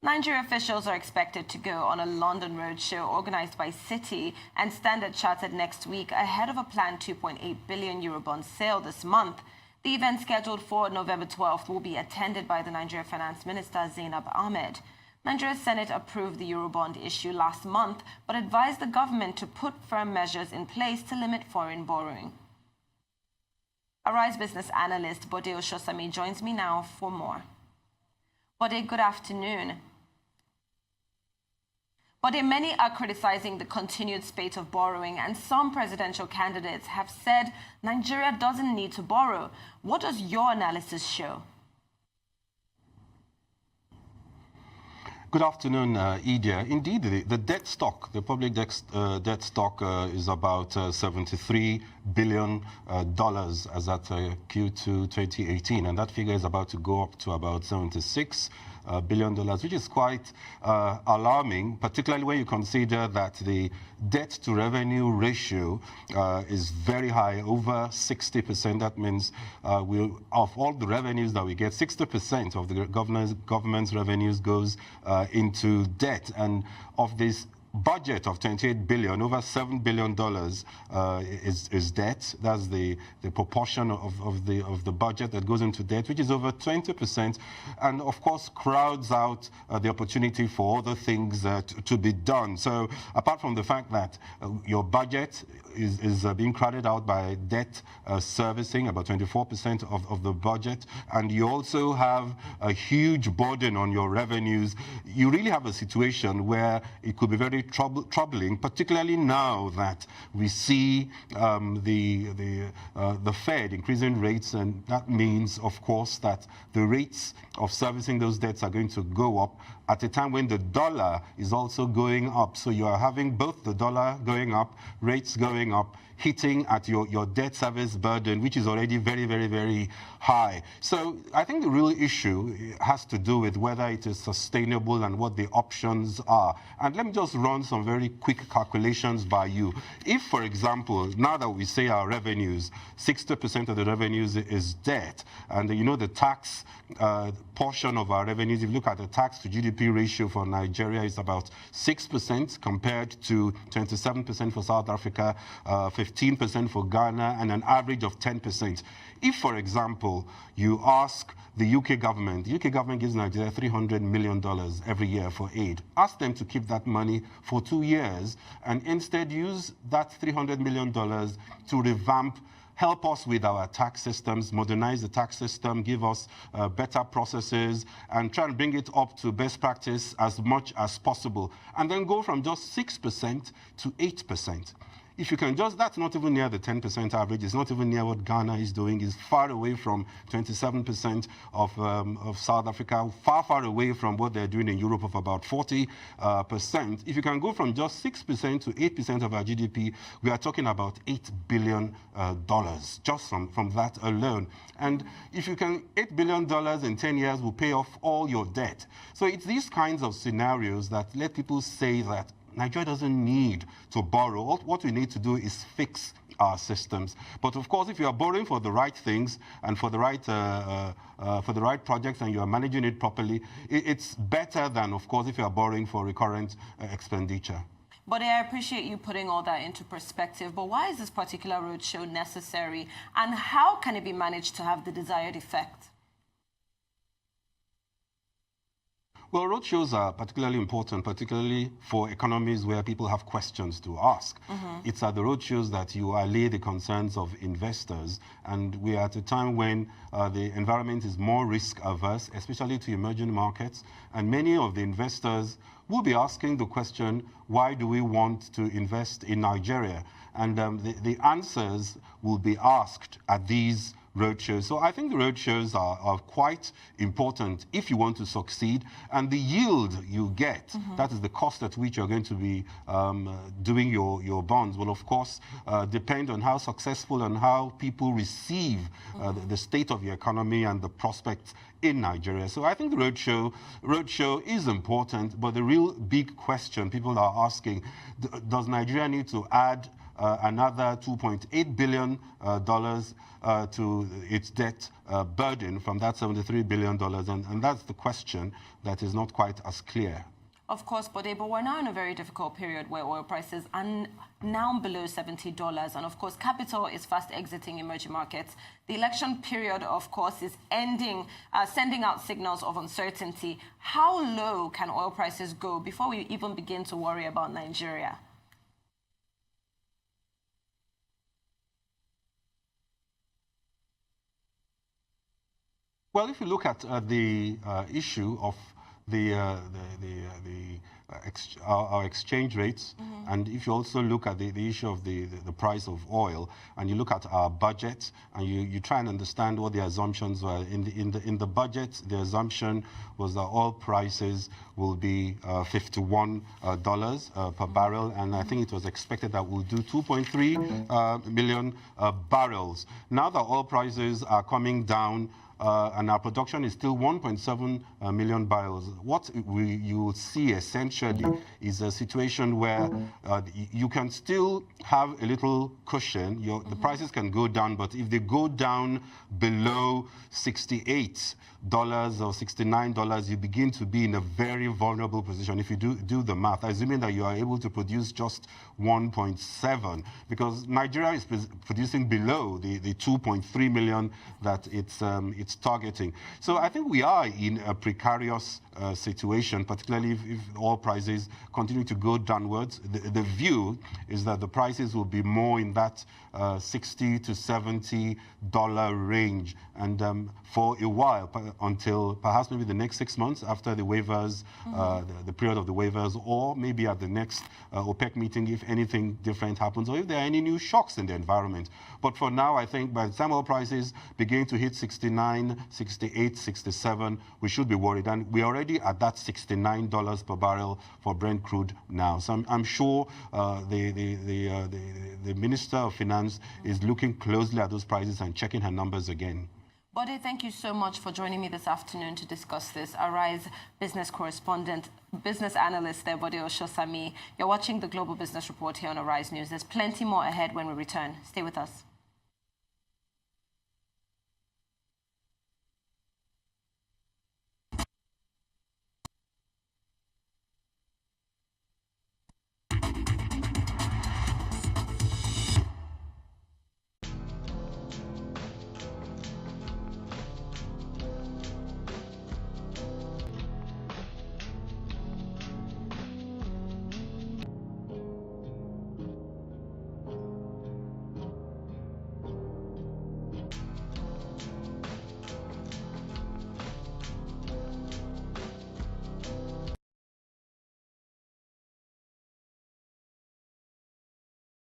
Nigeria officials are expected to go on a London roadshow organized by Citi and Standard Chartered next week ahead of a planned €2.8 billion Eurobond sale this month. The event, scheduled for November 12th, will be attended by the Nigeria Finance Minister Zainab Ahmed. Nigeria's Senate approved the Eurobond issue last month, but advised the government to put firm measures in place to limit foreign borrowing. Arise business analyst Bode Ososami joins me now for more. Bode, good afternoon. Bode, many are criticizing the continued spate of borrowing, and some presidential candidates have said Nigeria doesn't need to borrow. What does your analysis show? Good afternoon, Idia. Indeed, the debt stock, the public debt stock is about $73 billion as at Q2 2018, and that figure is about to go up to about $76 billion, which is quite alarming, particularly when you consider that the debt-to-revenue ratio is very high, over 60%. That means of all the revenues that we get, 60% of the government's revenues goes into debt. And of this budget of $28 billion, over $7 billion is debt. That's the proportion of the budget that goes into debt, which is over 20%, and of course crowds out the opportunity for other things to be done. So apart from the fact that your budget is being crowded out by debt servicing, about 24% of the budget, and you also have a huge burden on your revenues, you really have a situation where it could be very troubling, particularly now that we see the Fed increasing rates, and that means, of course, that the rates of servicing those debts are going to go up at a time when the dollar is also going up. So you are having both the dollar going up, rates going up, hitting at your debt service burden, which is already very, very, very high. So I think the real issue has to do with whether it is sustainable and what the options are. And let me just run some very quick calculations by you. If, for example, now that we say our revenues, 60% of the revenues is debt, and you know the tax portion of our revenues, if you look at the tax to GDP ratio for Nigeria, is about 6% compared to 27% for South Africa, 15% for Ghana, and an average of 10%. If, for example, you ask the UK government gives Nigeria $300 million every year for aid. Ask them to keep that money for 2 years and instead use that $300 million to revamp, help us with our tax systems, modernize the tax system, give us better processes, and try and bring it up to best practice as much as possible. And then go from just 6% to 8%. If you can just, that's not even near the 10% average. It's not even near what Ghana is doing. It's far away from 27% of South Africa, far, far away from what they're doing in Europe of about 40%. If you can go from just 6% to 8% of our GDP, we are talking about $8 billion just from that alone. And if you can, $8 billion in 10 years will pay off all your debt. So it's these kinds of scenarios that let people say that Nigeria doesn't need to borrow. What we need to do is fix our systems. But of course, if you are borrowing for the right things and for the right projects, and you are managing it properly, it's better than, of course, if you are borrowing for recurrent expenditure. But I appreciate you putting all that into perspective. But why is this particular roadshow necessary, and how can it be managed to have the desired effect? Well, roadshows are particularly important, particularly for economies where people have questions to ask. It's at the roadshows that you allay the concerns of investors, and we are at a time when the environment is more risk-averse, especially to emerging markets, and many of the investors will be asking the question, why do we want to invest in Nigeria? And the answers will be asked at these roadshows. So I think the roadshows are quite important if you want to succeed, and the yield you get, that is the cost at which you're going to be doing your bonds, will of course depend on how successful and how people receive the state of the economy and the prospects in Nigeria. So I think the roadshow is important, but the real big question people are asking, does Nigeria need to add another $2.8 billion to its debt burden from that $73 billion. And that's the question that is not quite as clear. Of course, Bode, but we're now in a very difficult period where oil prices are now below $70. And of course, capital is fast exiting emerging markets. The election period, of course, is ending, sending out signals of uncertainty. How low can oil prices go before we even begin to worry about Nigeria? Well, if you look at the issue of our exchange rates, and if you also look at the issue of the price of oil, and you look at our budget, and you try and understand what the assumptions were in the budget, the assumption was that oil prices will be $51 per barrel, and I think it was expected that we'll do 2.3 million barrels. Now that oil prices are coming down, and our production is still 1.7 million barrels. What you will see essentially is a situation where you can still have a little cushion. The prices can go down, but if they go down below $68 or $69, you begin to be in a very vulnerable position. If you do the math, assuming that you are able to produce just 1.7, because Nigeria is producing below the 2.3 million that it's targeting. So I think we are in a precarious situation, particularly if oil prices continue to go downwards. The view is that the prices will be more in that $60 to $70 range, and for a while, until perhaps maybe the next 6 months after the waivers, the period of the waivers, or maybe at the next OPEC meeting if anything different happens, or if there are any new shocks in the environment. But for now, I think by the time oil prices begin to hit 69, 68, 67, we should be worried. And we're already at that $69 per barrel for Brent crude now. So I'm sure the Minister of Finance is looking closely at those prices and checking her numbers again. Bode, thank you so much for joining me this afternoon to discuss this. Arise business correspondent, business analyst there, Bode Ososami. You're watching the Global Business Report here on Arise News. There's plenty more ahead when we return. Stay with us.